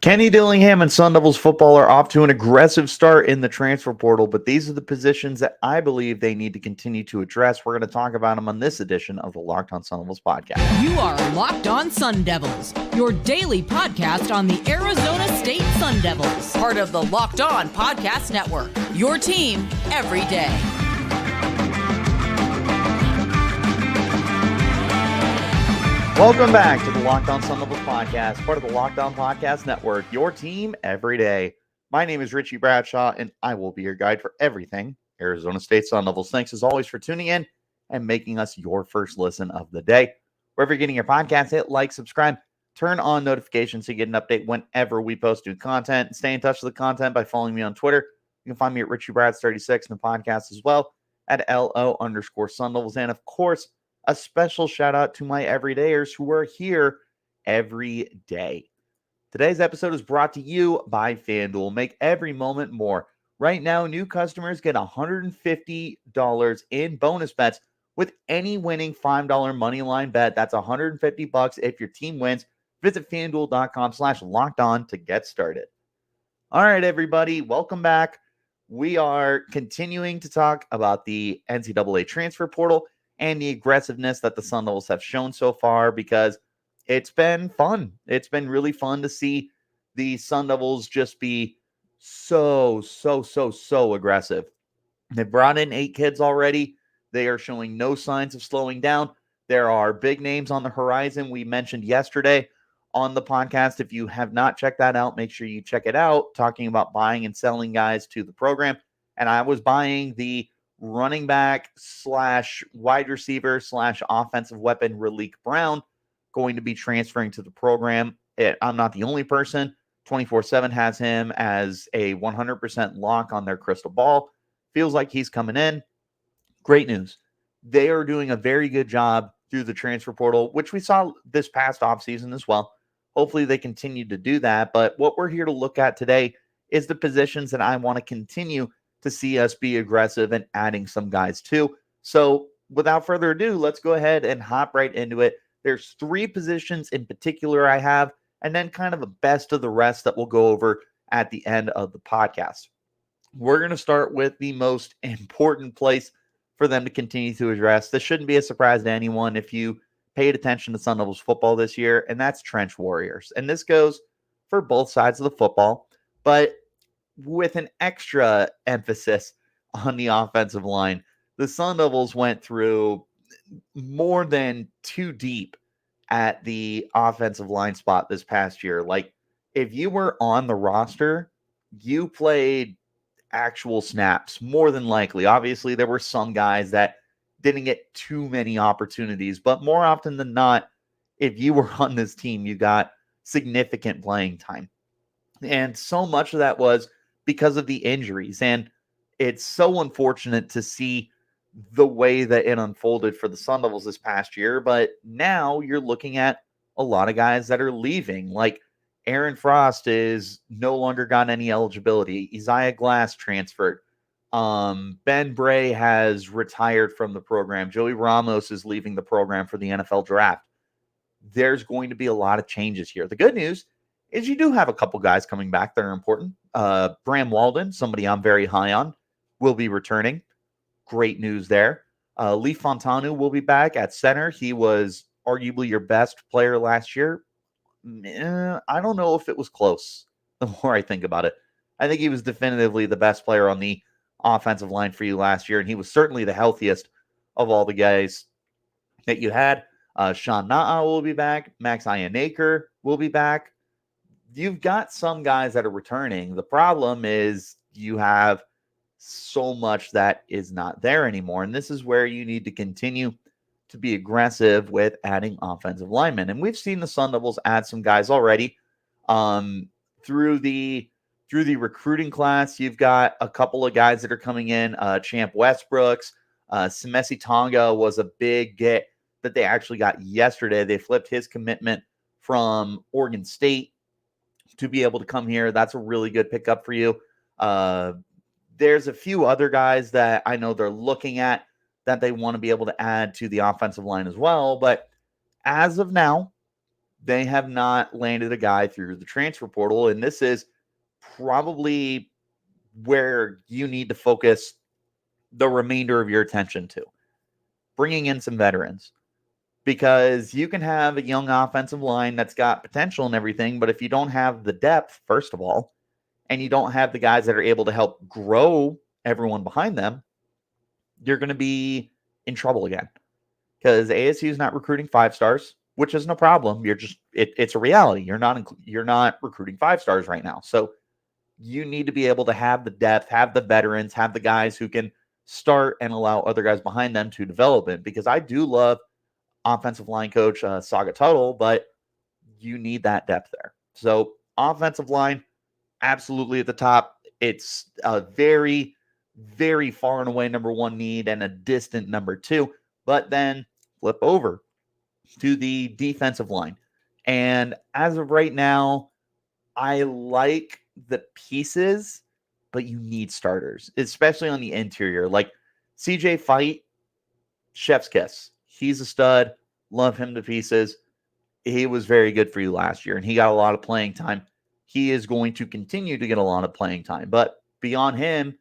Kenny Dillingham and Sun Devils football are off to an aggressive start in the transfer portal, but these are the positions that I believe they need to continue to address. We're going to talk about them on this edition of the Locked On Sun Devils podcast. You are Locked On Sun Devils, your daily podcast on the Arizona State Sun Devils, part of the Locked On Podcast Network, your team every day. Welcome back to the Locked On Sun Devils podcast, part of the Locked On Podcast Network, your team every day. My name is Richie Bradshaw, and I will be your guide for everything Arizona State Sun Devils. Thanks as always for tuning in and making us your first listen of the day. Wherever you're getting your podcast, hit like, subscribe, turn on notifications so you get an update whenever we post new content. Stay in touch with the content by following me on Twitter. You can find me at RichieBrads36 in the podcast as well at LO_Sun Devils. And of course, a special shout out to my everydayers who are here every day. Today's episode is brought to you by FanDuel. Make every moment more. Right now, new customers get $150 in bonus bets with any winning $5 money line bet. That's $150 if your team wins. Visit FanDuel.com/lockedon to get started. All right, everybody, welcome back. We are continuing to talk about the NCAA Transfer Portal and the aggressiveness that the Sun Devils have shown so far, because it's been fun. It's been really fun to see the Sun Devils just be so aggressive. They've brought in 8 kids already. They are showing no signs of slowing down. There are big names on the horizon. We mentioned yesterday on the podcast. If you have not checked that out, make sure you check it out, talking about buying and selling guys to the program. And I was buying the running back / wide receiver / offensive weapon, Raleek Brown, going to be transferring to the program. I'm not the only person. 24/7 has him as a 100% lock on their crystal ball. Feels like he's coming in. Great news. They are doing a very good job through the transfer portal, which we saw this past offseason as well. Hopefully they continue to do that. But what we're here to look at today is the positions that I want to continue to see us be aggressive and adding some guys too. So without further ado, let's go ahead and hop right into it. There's 3 positions in particular I have, and then kind of a best of the rest that we'll go over at the end of the podcast. We're going to start with the most important place for them to continue to address. This shouldn't be a surprise to anyone if you paid attention to Sun Devils football this year, and that's trench warriors. And this goes for both sides of the football, but with an extra emphasis on the offensive line. The Sun Devils went through more than 2 deep at the offensive line spot this past year. Like, if you were on the roster, you played actual snaps, more than likely. Obviously, there were some guys that didn't get too many opportunities, but more often than not, if you were on this team, you got significant playing time. And so much of that was because of the injuries. And it's so unfortunate to see the way that it unfolded for the Sun Devils this past year. But now you're looking at a lot of guys that are leaving. Like Aaron Frost is no longer got any eligibility. Isaiah Glass transferred. Ben Bray has retired from the program. Joey Ramos is leaving the program for the NFL draft. There's going to be a lot of changes here. The good news is you do have a couple guys coming back that are important. Bram Walden, somebody I'm very high on, will be returning. Great news there. Lee Fontanu will be back at center. He was arguably your best player last year. I don't know if it was close, the more I think about it. I think he was definitively the best player on the offensive line for you last year, and he was certainly the healthiest of all the guys that you had. Sean Na'a will be back. Max Ionaker will be back. You've got some guys that are returning. The problem is you have so much that is not there anymore. And this is where you need to continue to be aggressive with adding offensive linemen. And we've seen the Sun Devils add some guys already. Through the recruiting class, you've got a couple of guys that are coming in. Champ Westbrooks, Semesi Tonga was a big get that they actually got yesterday. They flipped his commitment from Oregon State to be able to come here. That's a really good pickup for you. There's a few other guys that I know they're looking at that they want to be able to add to the offensive line as well. But as of now, they have not landed a guy through the transfer portal. And this is probably where you need to focus the remainder of your attention to bringing in some veterans, because you can have a young offensive line that's got potential and everything, but if you don't have the depth, first of all, and you don't have the guys that are able to help grow everyone behind them, you're going to be in trouble again, because ASU is not recruiting 5 stars, which is no problem. You're just it's a reality. You're not recruiting 5 stars right now. So you need to be able to have the depth, have the veterans, have the guys who can start and allow other guys behind them to develop it. Because I do love offensive line coach Saga Tuttle, but you need that depth there. So offensive line, absolutely at the top. It's a very, very far and away number one need and a distant number two. But then flip over to the defensive line. And as of right now, I like the pieces, but you need starters, especially on the interior. Like CJ Fight, chef's kiss. He's a stud. Love him to pieces. He was very good for you last year, and he got a lot of playing time. He is going to continue to get a lot of playing time. But beyond him,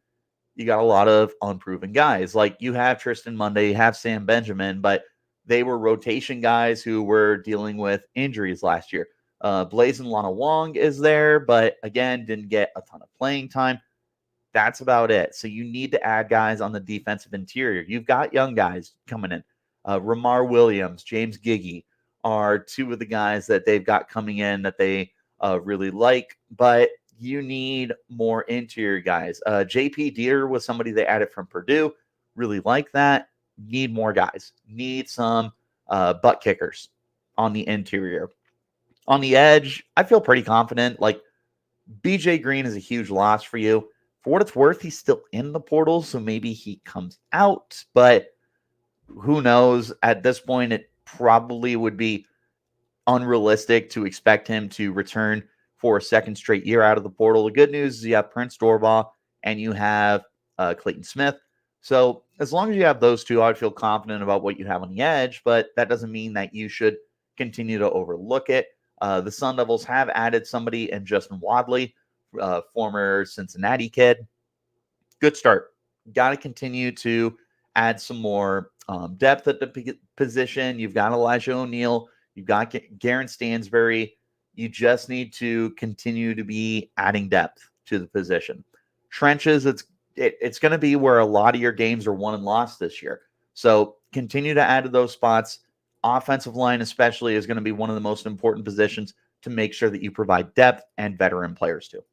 you got a lot of unproven guys. Like you have Tristan Monday, you have Sam Benjamin, but they were rotation guys who were dealing with injuries last year. Blazin Lana Wong is there, but again, didn't get a ton of playing time. That's about it. So you need to add guys on the defensive interior. You've got young guys coming in. Ramar Williams, James Giggy are two of the guys that they've got coming in that they really like, but you need more interior guys. JP Deere was somebody they added from Purdue. Really like that. Need more guys. Need some butt kickers on the interior. On the edge, I feel pretty confident. Like BJ Green is a huge loss for you. For what it's worth, he's still in the portal, so maybe he comes out, but who knows? At this point, it probably would be unrealistic to expect him to return for a second straight year out of the portal. The good news is you have Prince Dorbaugh and you have Clayton Smith. So as long as you have those two, I would feel confident about what you have on the edge, but that doesn't mean that you should continue to overlook it. The Sun Devils have added somebody in Justin Wadley, former Cincinnati kid. Good start. Got to continue to add some more depth at the position. You've got Elijah O'Neal. You've got Garen Stansbury. You just need to continue to be adding depth to the position. Trenches, it's going to be where a lot of your games are won and lost this year. So continue to add to those spots. Offensive line especially is going to be one of the most important positions to make sure that you provide depth and veteran players to.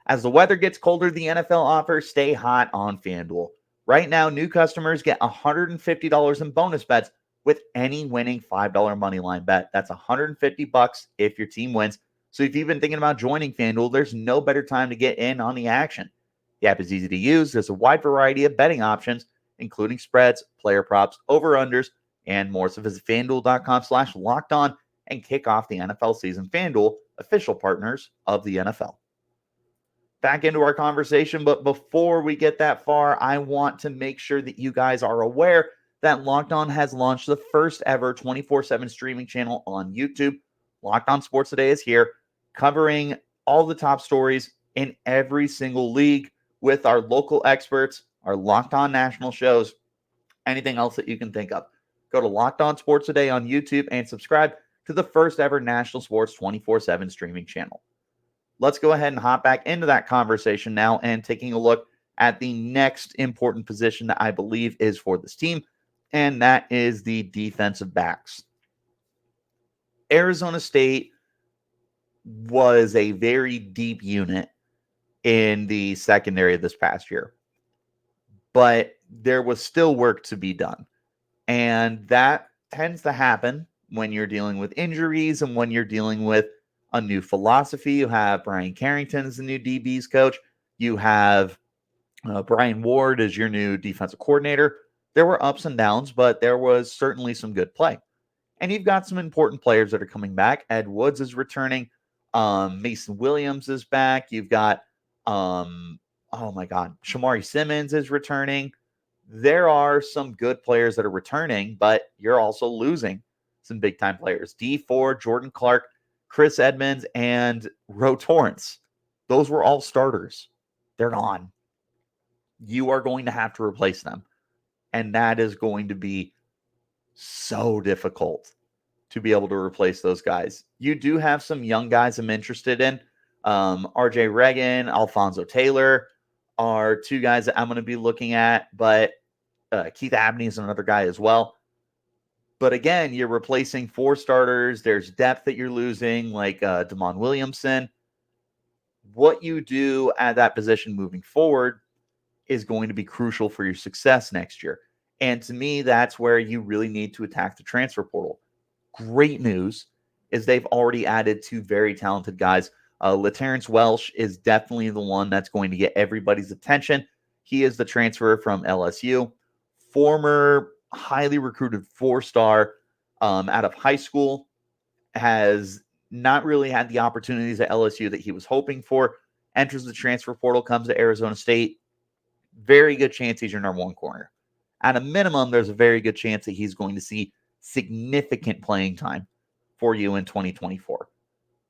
As the weather gets colder, the NFL offers stay hot on FanDuel. Right now, new customers get $150 in bonus bets with any winning $5 moneyline bet. That's $150 if your team wins. So if you've been thinking about joining FanDuel, there's no better time to get in on the action. The app is easy to use. There's a wide variety of betting options, including spreads, player props, over-unders, and more. So visit FanDuel.com/lockedon and kick off the NFL season. FanDuel, official partners of the NFL. Back into our conversation, but before we get that far, I want to make sure that you guys are aware that Locked On has launched the first ever 24/7 streaming channel on YouTube. Locked On Sports Today is here, covering all the top stories in every single league with our local experts, our Locked On national shows, anything else that you can think of. Go to Locked On Sports Today on YouTube and subscribe to the first ever national sports 24/7 streaming channel. Let's go ahead and hop back into that conversation now and taking a look at the next important position that I believe is for this team, and that is the defensive backs. Arizona State was a very deep unit in the secondary this past year, but there was still work to be done. And that tends to happen when you're dealing with injuries and when you're dealing with a new philosophy. You have Brian Carrington as the new DB's coach. You have Brian Ward as your new defensive coordinator. There were ups and downs, but there was certainly some good play. And you've got some important players that are coming back. Ed Woods is returning. Mason Williams is back. You've got, Shamari Simmons is returning. There are some good players that are returning, but you're also losing some big-time players. D Ford, Jordan Clark, Chris Edmonds, and Ro Torrance. Those were all starters. They're gone. You are going to have to replace them. And that is going to be so difficult to be able to replace those guys. You do have some young guys I'm interested in. RJ Reagan, Alfonso Taylor are two guys that I'm going to be looking at, but Keith Abney is another guy as well. But again, you're replacing 4 starters. There's depth that you're losing, like Damon Williamson. What you do at that position moving forward is going to be crucial for your success next year. And to me, that's where you really need to attack the transfer portal. Great news is they've already added 2 very talented guys. LaTerrence Welsh is definitely the one that's going to get everybody's attention. He is the transfer from LSU, former highly recruited 4-star out of high school, has not really had the opportunities at LSU that he was hoping for, enters the transfer portal, comes to Arizona State. Very good chance he's your number 1 corner. At a minimum, there's a very good chance that he's going to see significant playing time for you in 2024.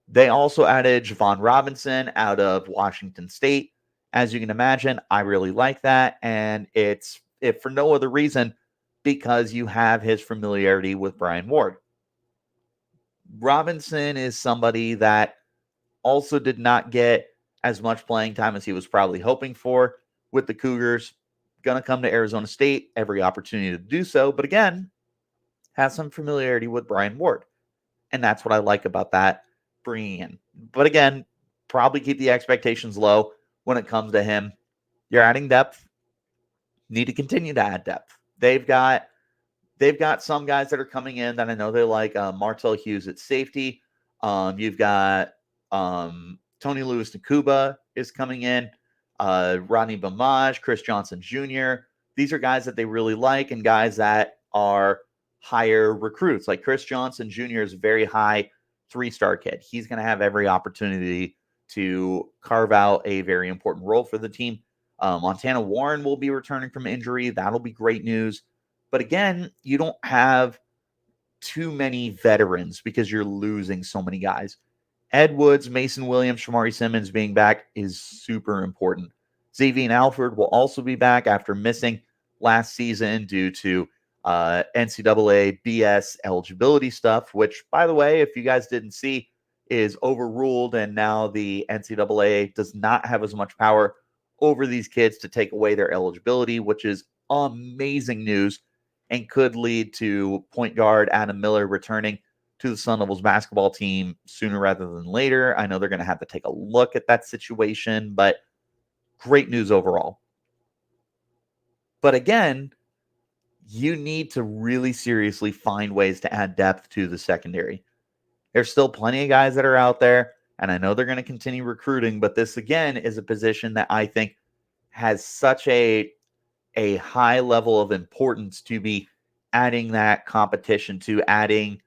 They also added Javon Robinson out of Washington State. As you can imagine, I really like that. And it's, if for no other reason, because you have his familiarity with Brian Ward. Robinson is somebody that also did not get as much playing time as he was probably hoping for with the Cougars. Going to come to Arizona State, every opportunity to do so. But again, has some familiarity with Brian Ward. And that's what I like about that bringing in. But again, probably keep the expectations low when it comes to him. You're adding depth. Need to continue to add depth. They've got some guys that are coming in that I know they like. Martell Hughes at safety. You've got Tony Lewis Nakuba is coming in. Rodney Bamaj, Chris Johnson Jr. These are guys that they really like and guys that are higher recruits. Like Chris Johnson Jr. is a very high 3-star kid. He's going to have every opportunity to carve out a very important role for the team. Montana Warren will be returning from injury. That'll be great news. But again, you don't have too many veterans because you're losing so many guys. Ed Woods, Mason Williams, Shamari Simmons being back is super important. Xavier Alford will also be back after missing last season due to NCAA BS eligibility stuff, which, by the way, if you guys didn't see, is overruled, and now the NCAA does not have as much power over these kids to take away their eligibility, which is amazing news and could lead to point guard Adam Miller returning to the Sun Devils basketball team sooner rather than later. I know they're going to have to take a look at that situation, but great news overall. But again, you need to really seriously find ways to add depth to the secondary. There's still plenty of guys that are out there, and I know they're going to continue recruiting, but this, again, is a position that I think has such a high level of importance to be adding that competition to, adding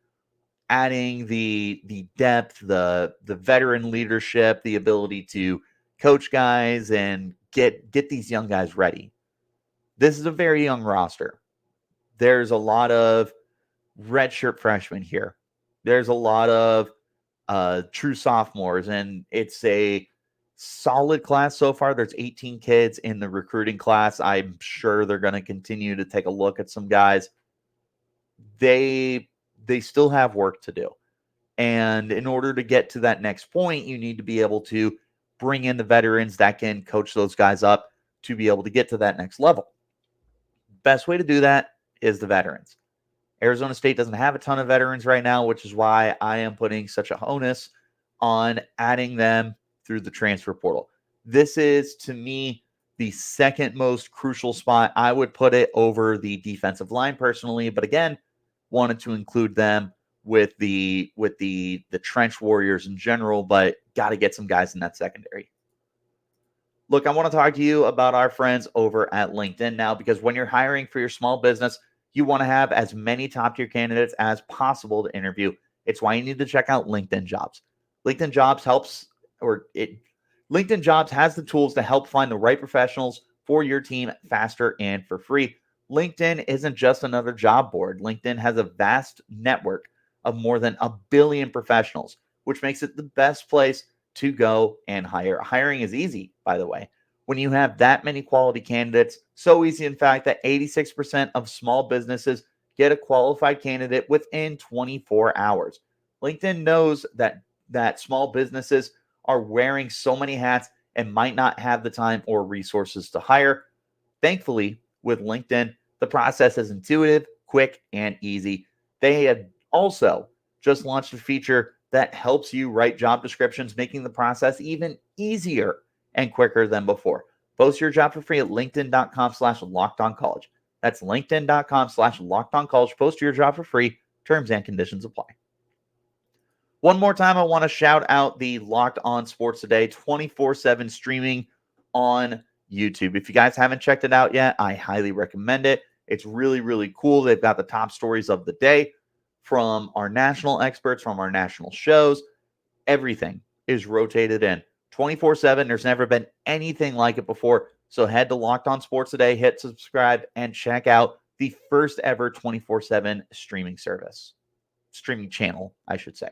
the depth, the veteran leadership, the ability to coach guys and get these young guys ready. This is a very young roster. There's a lot of redshirt freshmen here. There's a lot of true sophomores, and it's a solid class so far. There's 18 kids in the recruiting class. I'm sure they're going to continue to take a look at some guys. They still have work to do. And in order to get to that next point, you need to be able to bring in the veterans that can coach those guys up to be able to get to that next level. Best way to do that is the veterans. Arizona State doesn't have a ton of veterans right now, which is why I am putting such a onus on adding them through the transfer portal. This is, to me, the second most crucial spot. I would put it over the defensive line personally, but again, wanted to include them with the trench warriors in general, but got to get some guys in that secondary. Look, I want to talk to you about our friends over at LinkedIn now, because when you're hiring for your small business, you want to have as many top-tier candidates as possible to interview. It's why you need to check out LinkedIn Jobs. LinkedIn Jobs LinkedIn Jobs has the tools to help find the right professionals for your team faster and for free. LinkedIn isn't just another job board. LinkedIn has a vast network of more than 1 billion professionals, which makes it the best place to go and hire. Hiring is easy, by the way. When you have that many quality candidates, so easy, in fact, that 86% of small businesses get a qualified candidate within 24 hours. LinkedIn knows that small businesses are wearing so many hats and might not have the time or resources to hire. Thankfully, with LinkedIn, the process is intuitive, quick, and easy. They have also just launched a feature that helps you write job descriptions, making the process even easier and quicker than before. Post your job for free at linkedin.com/lockedoncollege. That's linkedin.com/lockedoncollege. Post your job for free. Terms and conditions apply. One more time, I want to shout out the Locked On Sports Today 24/7 streaming on YouTube. If you guys haven't checked it out yet, I highly recommend it. It's really, really cool. They've got the top stories of the day from our national experts, from our national shows. Everything is rotated in 24/7. There's never been anything like it before. So head to Locked On Sports Today, hit subscribe, and check out the first ever 24/7 streaming channel, I should say.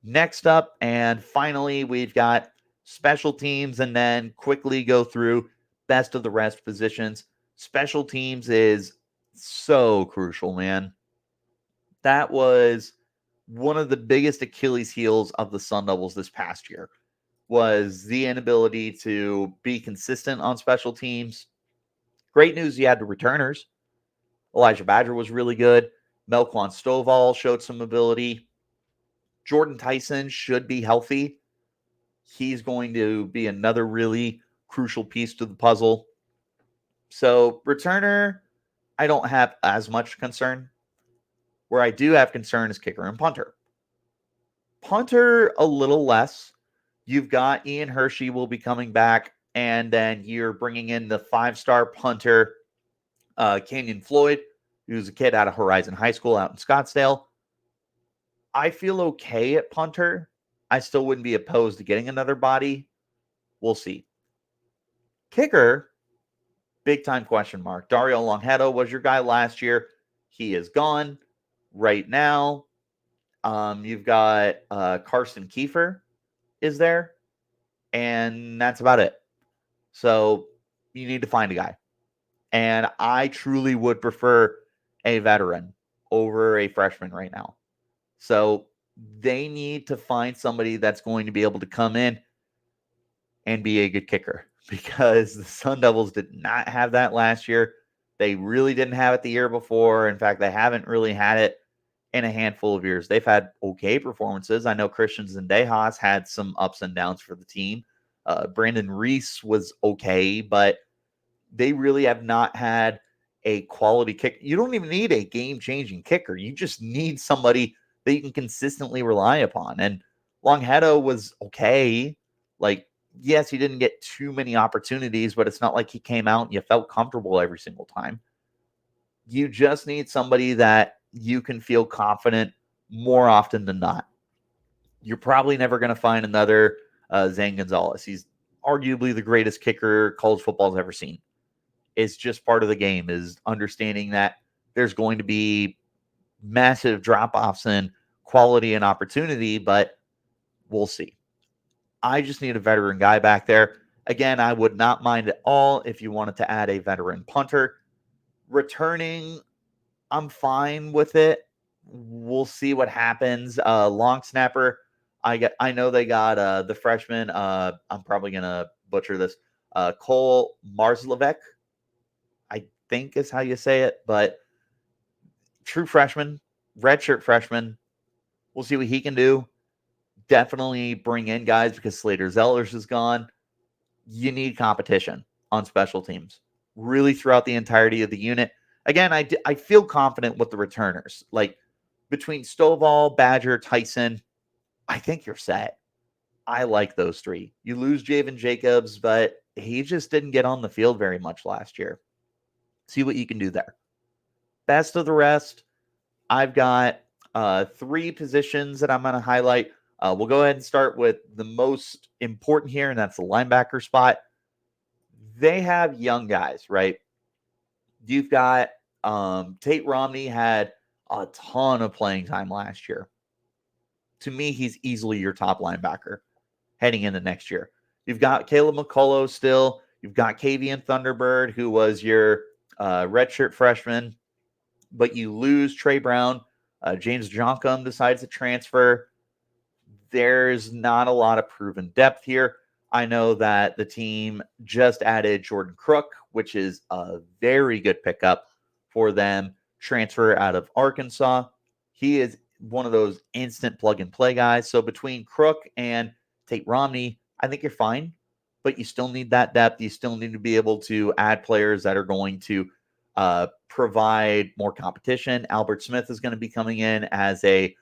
Next up, and finally, we've got special teams, and then quickly go through best of the rest positions. Special teams is so crucial, man. That was one of the biggest Achilles heels of the Sun Devils this past year, was the inability to be consistent on special teams. Great news, you had the returners. Elijah Badger was really good. Melquan Stovall showed some ability. Jordan Tyson should be healthy. He's going to be another really crucial piece to the puzzle. So, returner, I don't have as much concern. Where I do have concern is kicker and punter. Punter, a little less. You've got Ian Hershey will be coming back, and then you're bringing in the 5-star punter, Kenyon Floyd, who's a kid out of Horizon High School out in Scottsdale. I feel okay at punter. I still wouldn't be opposed to getting another body. We'll see. Kicker, big time question mark. Dario Longhetto was your guy last year. He is gone right now. You've got Carson Kiefer is there, and that's about it. So you need to find a guy. And I truly would prefer a veteran over a freshman right now. So they need to find somebody that's going to be able to come in and be a good kicker, because the Sun Devils did not have that last year. They really didn't have it the year before. In fact, they haven't really had it in a handful of years. They've had okay performances. I know Christian Zendejas had some ups and downs for the team. Brandon Reese was okay, but they really have not had a quality kick. You don't even need a game-changing kicker. You just need somebody that you can consistently rely upon. And Longhetto was okay. Like, yes, he didn't get too many opportunities, but it's not like he came out and you felt comfortable every single time. You just need somebody that you can feel confident more often than not. You're probably never going to find another Zane Gonzalez. He's arguably the greatest kicker college football's ever seen. It's just part of the game, is understanding that there's going to be massive drop-offs in quality and opportunity, but we'll see. I just need a veteran guy back there. Again, I would not mind at all if you wanted to add a veteran punter. Returning, I'm fine with it. We'll see what happens. Long snapper, I know they got the freshman. I'm probably gonna butcher this. Cole Marzlevek, I think is how you say it, but true freshman, redshirt freshman. We'll see what he can do. Definitely bring in guys, because Slater Zellers is gone. You need competition on special teams, really throughout the entirety of the unit. Again, I feel confident with the returners. Like, between Stovall, Badger, Tyson, I think you're set. I like those three. You lose Javen Jacobs, but he just didn't get on the field very much last year. See what you can do there. Best of the rest, I've got 3 positions that I'm going to highlight. We'll go ahead and start with the most important here, and that's the linebacker spot. They have young guys, right? You've got Tate Romney had a ton of playing time last year. To me, he's easily your top linebacker heading into next year. You've got Caleb McCullough still. You've got Kavian Thunderbird, who was your redshirt freshman, but you lose Trey Brown. James Joncom decides to transfer. There's not a lot of proven depth here. I know that the team just added Jordan Crook, which is a very good pickup for them. Transfer out of Arkansas. He is one of those instant plug and play guys. So between Crook and Tate Romney, I think you're fine, but you still need that depth. You still need to be able to add players that are going to provide more competition. Albert Smith is going to be coming in as a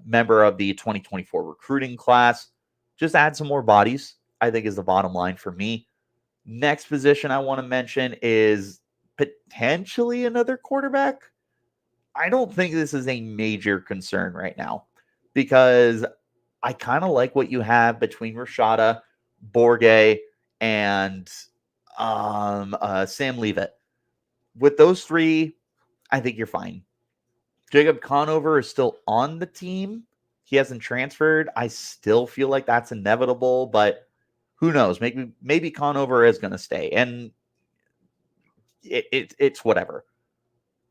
member of the 2024 recruiting class. Just add some more bodies, I think, is the bottom line for me. Next position I want to mention is potentially another quarterback. I don't think this is a major concern right now because I kind of like what you have between Rashada, Borgay, and Sam Leavitt. With those three, I think you're fine. Jacob Conover is still on the team. He hasn't transferred. I still feel like that's inevitable, but who knows? Maybe Conover is going to stay, and it's whatever.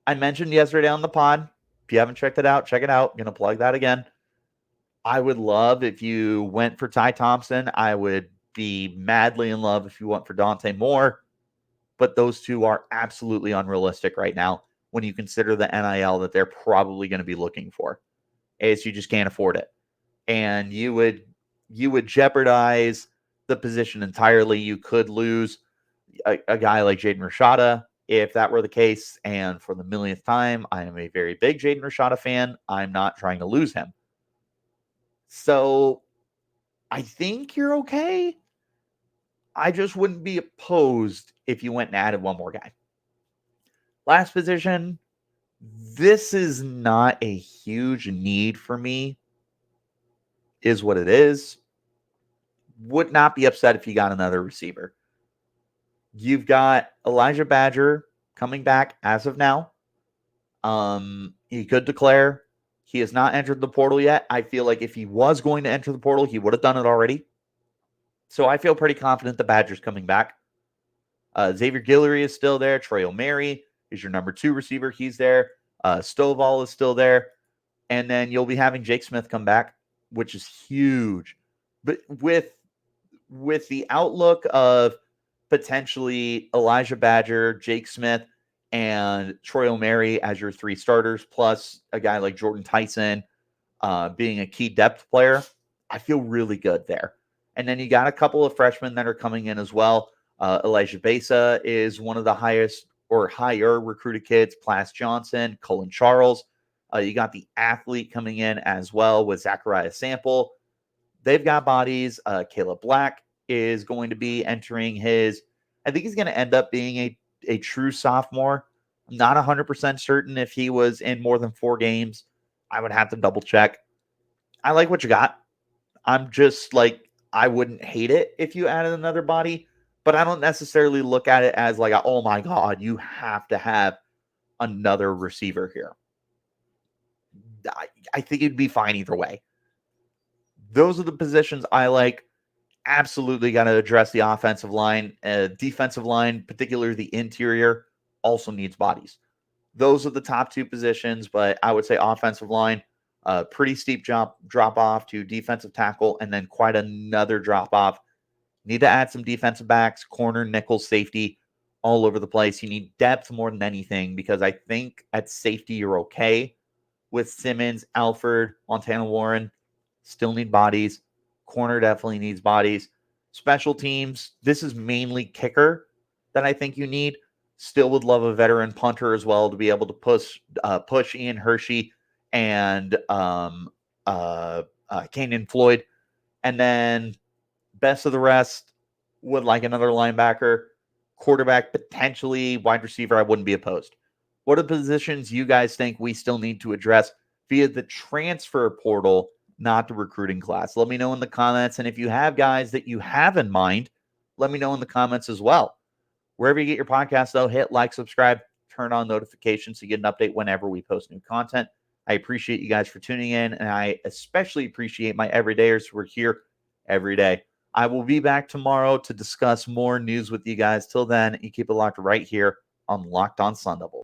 I mentioned yesterday on the pod. If you haven't checked it out, check it out. I'm going to plug that again. I would love if you went for Ty Thompson. I would be madly in love if you went for Dante Moore, but those two are absolutely unrealistic right now when you consider the NIL that they're probably going to be looking for. Is you just can't afford it. And you would jeopardize the position entirely. You could lose a guy like Jaden Rashada if that were the case. And for the millionth time, I am a very big Jaden Rashada fan. I'm not trying to lose him. So I think you're okay. I just wouldn't be opposed if you went and added one more guy. Last position, this is not a huge need for me, is what it is. Would not be upset if you got another receiver. You've got Elijah Badger coming back as of now. He could declare. He has not entered the portal yet. I feel like if he was going to enter the portal, he would have done it already. So I feel pretty confident the Badger's coming back. Xavier Guillory is still there. Troy O'Mary is your number 2 receiver. He's there. Stovall is still there. And then you'll be having Jake Smith come back, which is huge. But with the outlook of potentially Elijah Badger, Jake Smith, and Troy O'Mary as your 3 starters, plus a guy like Jordan Tyson being a key depth player, I feel really good there. And then you got a couple of freshmen that are coming in as well. Elijah Besa is one of the highest or higher recruited kids. Plas Johnson, Cullen Charles. You got the athlete coming in as well with Zachariah Sample. They've got bodies. Caleb Black is going to be entering his, I think he's going to end up being a true sophomore. I'm not 100% certain if he was in more than 4 games. I would have to double check. I like what you got. I'm just like, I wouldn't hate it if you added another body, but I don't necessarily look at it as like, oh my God, you have to have another receiver here. I think it'd be fine either way. Those are the positions I like. Absolutely got to address the offensive line. Defensive line, particularly the interior, also needs bodies. Those are the top 2 positions, but I would say offensive line, pretty steep drop off to defensive tackle, and then quite another drop off. Need to add some defensive backs, corner, nickel, safety, all over the place. You need depth more than anything because I think at safety you're okay with Simmons, Alford, Montana Warren. Still need bodies. Corner definitely needs bodies. Special teams, this is mainly kicker that I think you need. Still would love a veteran punter as well to be able to push Ian Hershey and Kanyon Floyd. And then best of the rest, would like another linebacker, quarterback, potentially wide receiver. I wouldn't be opposed. What are the positions you guys think we still need to address via the transfer portal, not the recruiting class? Let me know in the comments. And if you have guys that you have in mind, let me know in the comments as well. Wherever you get your podcast, though, hit like, subscribe, turn on notifications so you get an update whenever we post new content. I appreciate you guys for tuning in, and I especially appreciate my everydayers who are here every day. I will be back tomorrow to discuss more news with you guys. Till then, you keep it locked right here on Locked On Sun Devils.